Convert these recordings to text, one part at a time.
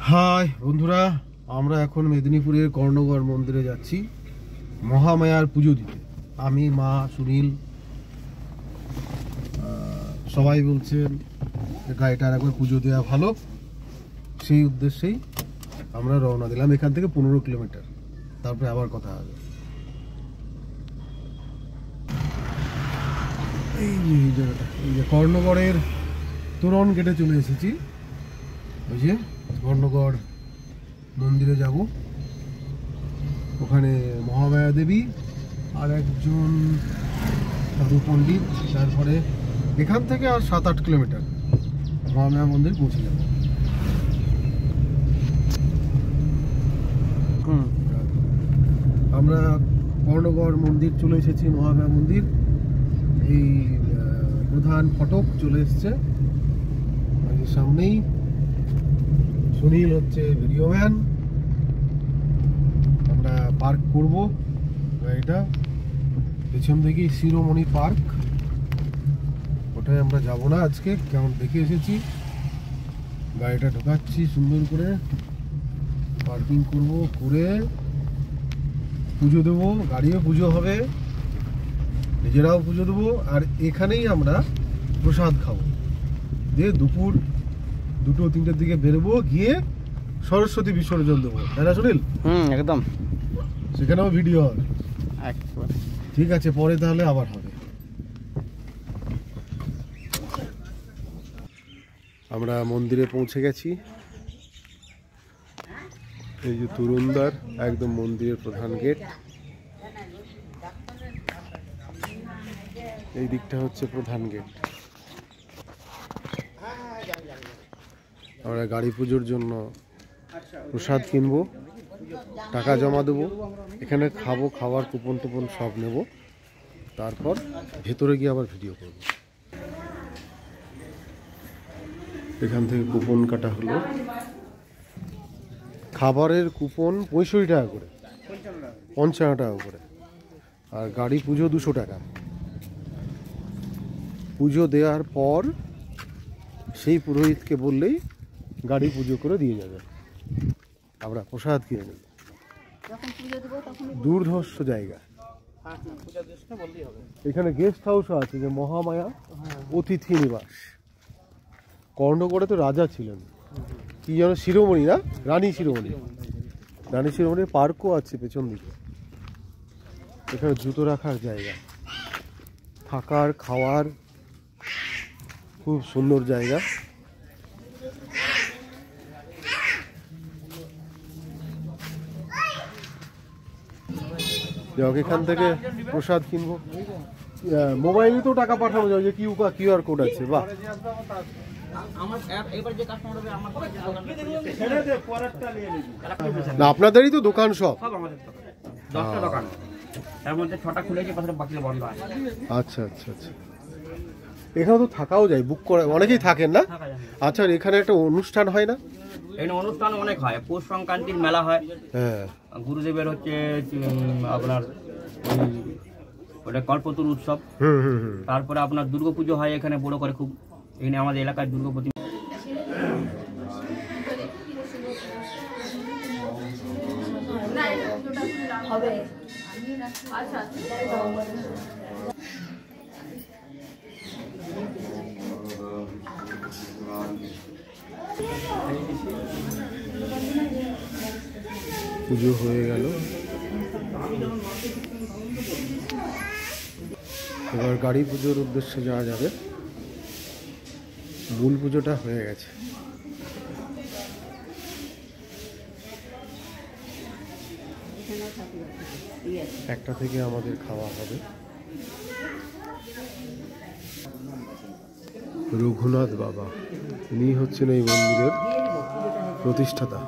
High বন্ধুরা, আমরা এখন মেদিনীপুরের কর্ণগড় মন্দিরে যাচ্ছি মহামায়ার পুজো দিতে। আমি, মা, সুনীল, সবাই বলছেন গাড়িটার একবার পুজো দেওয়া ভালো, সেই উদ্দেশ্যেই আমরা রওনা দিলাম। এখান থেকে 15 কিলোমিটার, তারপরে আবার কথা হবে। এই জায়গাটা, এই যে কর্ণগড়ের তোরণ গেটে চলে এসেছি। ওই যে কর্ণগড় মন্দিরে যাব, ওখানে মহামায়া দেবী আর একজন সাধু পণ্ডিত, তারপরে এখান থেকে আর 7-8 কিলোমিটার মহামায়া মন্দির পৌঁছে যাব। আমরা কর্ণগড় মন্দির চলে এসেছি, মহামায়া মন্দির। এই প্রধান ফটক চলে এসছে সামনেই। সুনীল হচ্ছে ভিডিও ম্যান। আমরা পার্ক করব গাড়িটা পেছন দিকেই, শিরোমণি পার্ক। ওটাই আমরা যাব না আজকে, কেমন দেখে এসেছি। গাড়িটা ঢোকাচ্ছি সুন্দর করে, পার্কিং করব, করে পুজো দেবো। গাড়িও পুজো হবে, নিজেরাও পুজো দেবো, আর এখানেই আমরা প্রসাদ খাবো। দিয়ে দুপুর 2-3টের দিকে বেরোবো, গিয়ে সরস্বতী বিসর্জন দেবো, তাই না সুনীল? একদম, সেখানেও ভিডিও হবে। একেবারে ঠিক আছে, পরে তাহলে আবার হবে। আমরা মন্দিরে পৌঁছে গেছি। এই যে তরুণদ্বার, একদম মন্দিরের প্রধান গেট। এই দিকটা হচ্ছে প্রধান গেট। আমরা গাড়ি পুজোর জন্য প্রসাদ কিনবো, টাকা জমা দেবো, এখানে খাবো, খাওয়ার কুপন টুপন সব নেব, তারপর ভেতরে গিয়ে আবার ভিডিও করব। এখান থেকে কুপন কাটা হলো, খাবারের কুপন 65 টাকা করে, 55 টাকা করে, আর গাড়ি পুজো 200 টাকা। পুজো দেওয়ার পর সেই পুরোহিতকে বললেই গাড়ি পুজো করে দিয়ে যাবে, আমরা প্রসাদ কিনে নেব। দুর্ধর্ষ জায়গা। এখানে গেস্ট হাউসও আছে, যে মহামায়া অতিথি নিবাস। কর্ণগড়ে তো রাজা ছিলেন, কি যেন শিরোমণি, না রানী শিরোমণি। রানী শিরোমণির পার্কও আছে পেছন দিকে। এখানে জুতো রাখার জায়গা, থাকার খাওয়ার খুব সুন্দর জায়গা। যাক, এখান থেকে প্রসাদ কিনবো। মোবাইলে তো টাকা পাঠানো যায়, যে কিউআর কোড আছে। বাহ, না আপনাদেরই তো দোকান সব? আচ্ছা আচ্ছা আচ্ছা, এখানে তো থাকাও যায়, বুক করে অনেকেই থাকেন না? আচ্ছা, এখানে একটা অনুষ্ঠান হয় না? এখানে অনুষ্ঠান অনেক হয়, পৌষ সংক্রান্তির মেলা হয়। হ্যাঁ, গুরুদেবের হচ্ছে আপনার ওটা কল্পতরু উৎসব। তারপরে আপনার দুর্গাপুজো হয় এখানে বড় করে খুব। এখানে আমাদের এলাকায় দুর্গাপতি পুজো হয়ে গেল, এবার গাড়ি পুজোর উদ্দেশ্যে যাওয়া যাবে। মূল পুজোটা হয়ে গেছে। একটা থেকে আমাদের খাওয়া হবে। রঘুনাথ বাবা, ইনি হচ্ছেন এই মন্দিরের প্রতিষ্ঠাতা।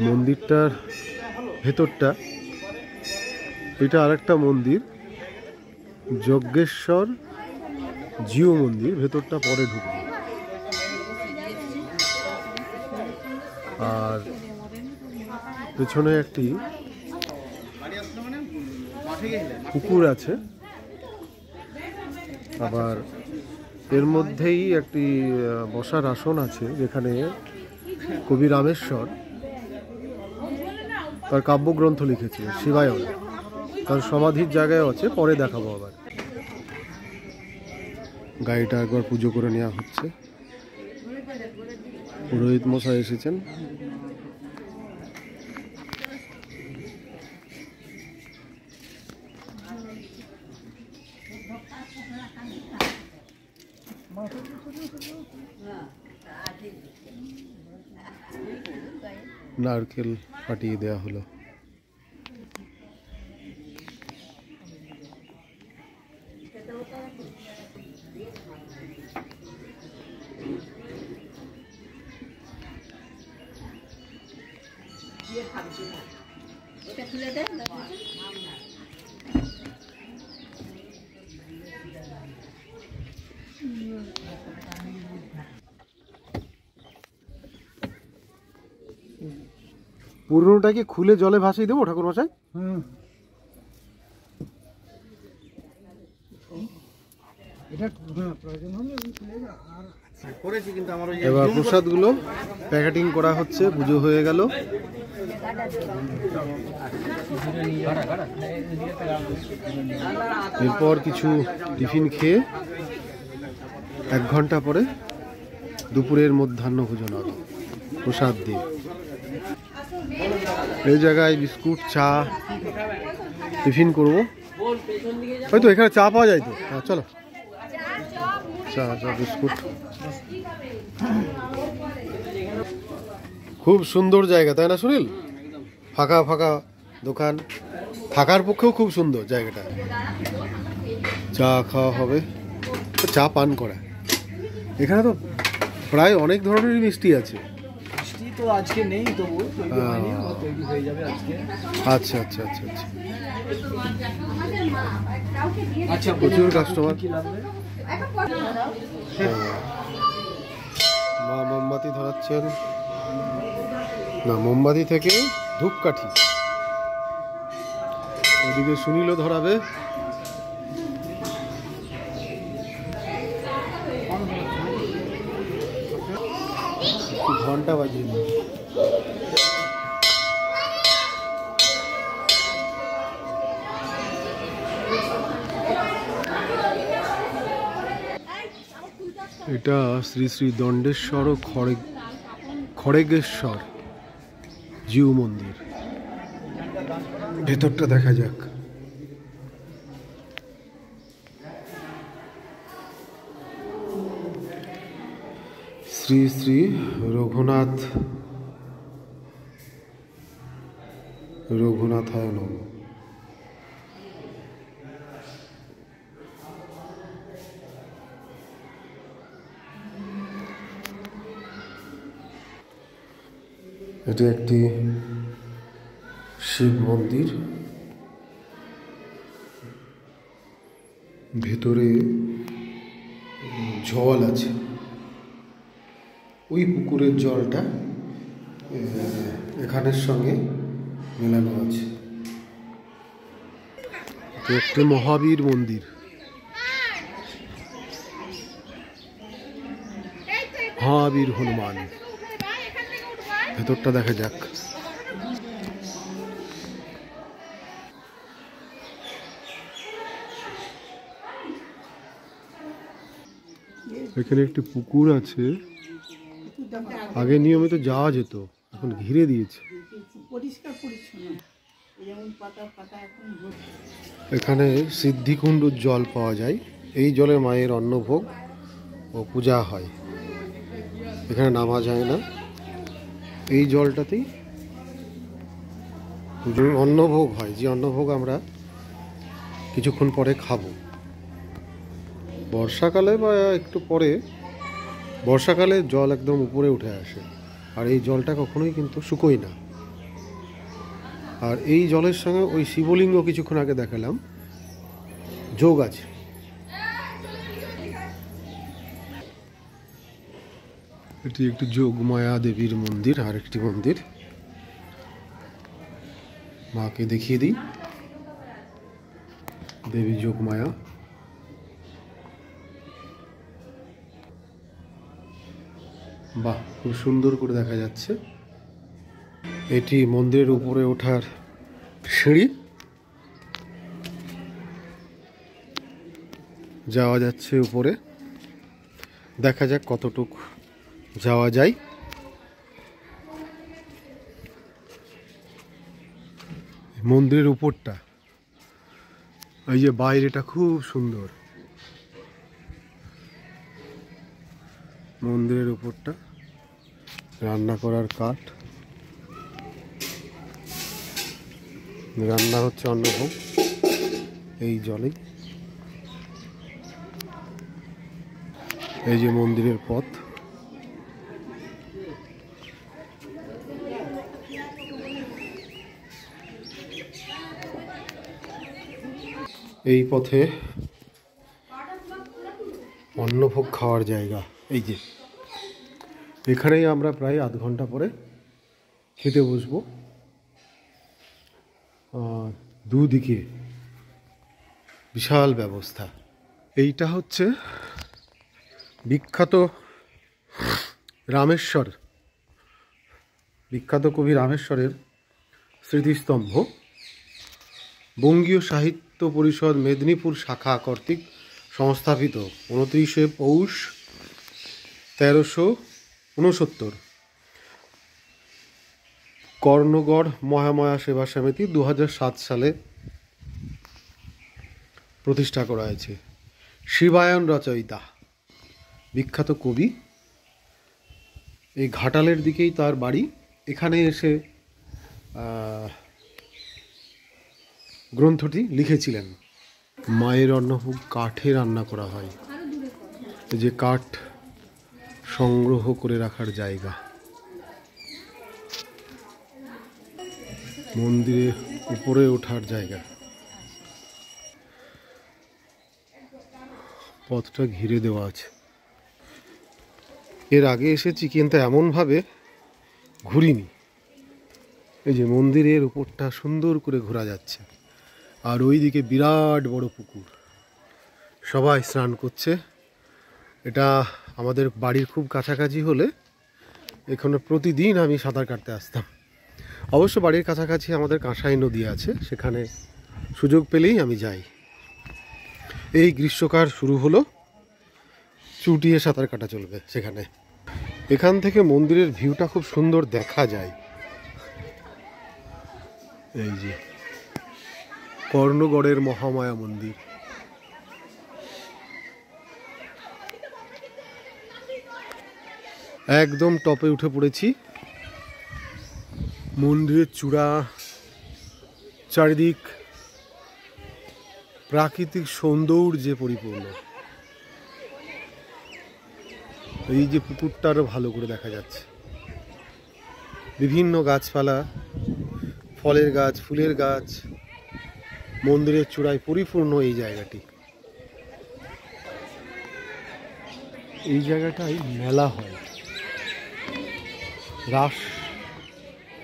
মন্দিরটার ভেতরটা, এটা আরেকটা মন্দির, যজ্ঞেশ্বর জিও মন্দির। ভেতরটা পরে ঢুকবে। আর পেছনে একটি পুকুর আছে, আবার এর মধ্যেই একটি বসার আসন আছে, যেখানে কবি রামেশ্বর তার কাব্যগ্রন্থ লিখেছে শিবায়ন, তার সমাধির জায়গায় আছে, পরে দেখাবো। আবার গাড়িটা একবার পুজো করে নেওয়া হচ্ছে, পুরোহিত মশাই এসেছেন। নারকেল ফাটিয়ে দেওয়া হলো। পুরনোটা কি খুলে জলে ভাসিয়ে দেবো ঠাকুর মশাই? এবার প্রসাদগুলো প্যাকেটিং করা হচ্ছে, পুজো হয়ে গেল। এরপর কিছু টিফিন খেয়ে 1 ঘন্টা পরে দুপুরের মধ্যাহ্ন ভোজন হবে প্রসাদ দিয়ে। এই জায়গায় বিস্কুট, চা টিফিন করবো। হয়তো এখানে চা পাওয়া যায় তো? হ্যাঁ, চলো। চা চা বিস্কুট। খুব সুন্দর জায়গা, তাই না সুনীল? ফাঁকা ফাঁকা দোকান, থাকার পক্ষেও খুব সুন্দর জায়গাটা। চা খাওয়া হবে, চা পান করা। এখানে তো প্রায় অনেক ধরনেরই মিষ্টি আছে। তো আজকে নেই, তবু তৈরি হয়ে যাবে আজকে। আচ্ছা আচ্ছা আচ্ছা আচ্ছা আচ্ছা, প্রচুর কাস্টমার। মা মোমবাতি ধরাচ্ছেন, না মোমবাতি থেকে ধূপকাঠি। ওইদিকে সুনীলও ধরাবে। ঘন্টা বাজিয়ে দিই। এটা শ্রী শ্রী দণ্ডেশ্বর ও খড়গেশ্বর জিউ মন্দির। ভেতরটা দেখা যাক। শ্রী শ্রী রঘুনাথায় নমঃ। এটি একটি শিব মন্দির, ভেতরে জল আছে। ওই পুকুরের জলটা এখানের সঙ্গে মেলানো আছে। একটি মহাবীর মন্দির, মহাবীর হনুমান। ভেতরটা দেখা যাক। এখানে একটি পুকুর আছে, আগে নিয়মিত যাওয়া যেত, এখন ঘিরে দিয়েছে। এখানে সিদ্ধিকুণ্ডুর জল পাওয়া যায়, এই জলে মায়ের অন্নভোগ ও পূজা হয়। এখানে নামা যায় না, এই জলটাতেই অন্নভোগ হয়, যে অন্নভোগ আমরা কিছুক্ষণ পরে খাবো। বর্ষাকালে বা একটু পরে, বর্ষাকালে জল একদম উপরে উঠে আসে, আর এই জলটা কখনোই কিন্তু শুকোয় না। আর এই জলের সঙ্গে ওই শিবলিঙ্গ কিছুক্ষণ আগে দেখালাম, যোগ আছে। এটি একটি যোগমায়া দেবীর মন্দির, আর একটি মন্দির। মাকে দেখিয়ে দিই। দেবী যোগমায়া। বাহ, খুব সুন্দর করে দেখা যাচ্ছে। এটি মন্দিরের উপরে ওঠার সিঁড়ি, যাওয়া যাচ্ছে উপরে। দেখা যাক কতটুকু যাওয়া যায়। মন্দিরের উপরটা, এই যে বাইরেটা খুব সুন্দর। মন্দিরের উপরটা রান্না করার কাঠ, রান্না হচ্ছে অন্নভোগ এই জলে। এই যে মন্দিরের পথ, এই পথে অন্নভোগ খাওয়ার জায়গা। এই যে এখানেই আমরা প্রায় আধ ঘন্টা পরে খেতে বসবো। দুদিকে বিশাল ব্যবস্থা। এইটা হচ্ছে বিখ্যাত রামেশ্বর, বিখ্যাত কবি রামেশ্বরের স্মৃতিস্তম্ভ। বঙ্গীয় সাহিত্য পরিষদ মেদিনীপুর শাখা কর্তৃক সংস্থাপিত 29শে পৌষ 1369। কর্ণগড় মহামায়া সেবা সমিতি 2007 সালে প্রতিষ্ঠা করা হয়েছে। শিবায়ন রচয়িতা, বিখ্যাত কবি। এই ঘাটালের দিকেই তার বাড়ি। এখানে এসে গ্রন্থটি লিখেছিলেন। মায়ের অন্নভোগ কাঠে রান্না করা হয়। এই যে কাঠ সংগ্রহ করে রাখার জায়গা। মন্দিরে উপরে ওঠার জায়গা। পথটা ঘিরে দেওয়া আছে। এর আগে এসেছি কিন্তু এমনভাবে ঘুরিনি। এই যে মন্দিরের উপরটা সুন্দর করে ঘোরা যাচ্ছে। আর ওইদিকে বিরাট বড় পুকুর, সবাই স্নান করছে। এটা আমাদের বাড়ির খুব কাছাকাছি হলে এখানে প্রতিদিন আমি সাঁতার কাটতে আসতাম। অবশ্য বাড়ির কাছাকাছি আমাদের কাঁসাই নদী আছে, সেখানে সুযোগ পেলেই আমি যাই। এই গ্রীষ্মকাল শুরু হলো, চুটিয়ে সাঁতার কাটা চলবে সেখানে। এখান থেকে মন্দিরের ভিউটা খুব সুন্দর দেখা যায়। এই যে কর্ণগড়ের মহামায়া মন্দির। একদম টপে উঠে পড়েছি। মন্দিরের চূড়া, চারিদিক প্রাকৃতিক সৌন্দর্যে পরিপূর্ণ। এই যে পুকুরটা আরো ভালো করে দেখা যাচ্ছে। বিভিন্ন গাছপালা, ফলের গাছ, ফুলের গাছ, মন্দিরের চূড়ায় পরিপূর্ণ এই জায়গাটি। এই জায়গাটায় মেলা হয়, রাস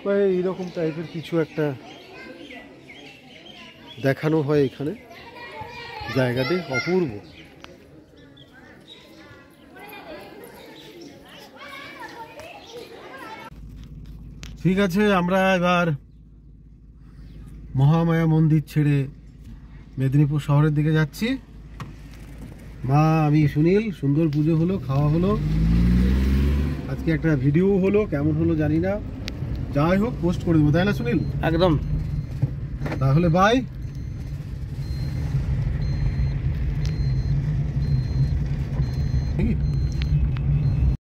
বা এইরকম টাইপের কিছু একটা দেখানো হয় এখানে। জায়গাটি অপূর্ব। ঠিক আছে, আমরা এবার মহামায়া মন্দির ছেড়ে মেদিনীপুর শহরের দিকে যাচ্ছি। মা, আমি সুনীল। সুন্দর পুজো হলো, খাওয়া হলো, আজকে একটা ভিডিও হলো। কেমন হলো জানি না, যাই হোক পোস্ট করে দেবো, তাই না সুনীল? একদম। তাহলে বাই।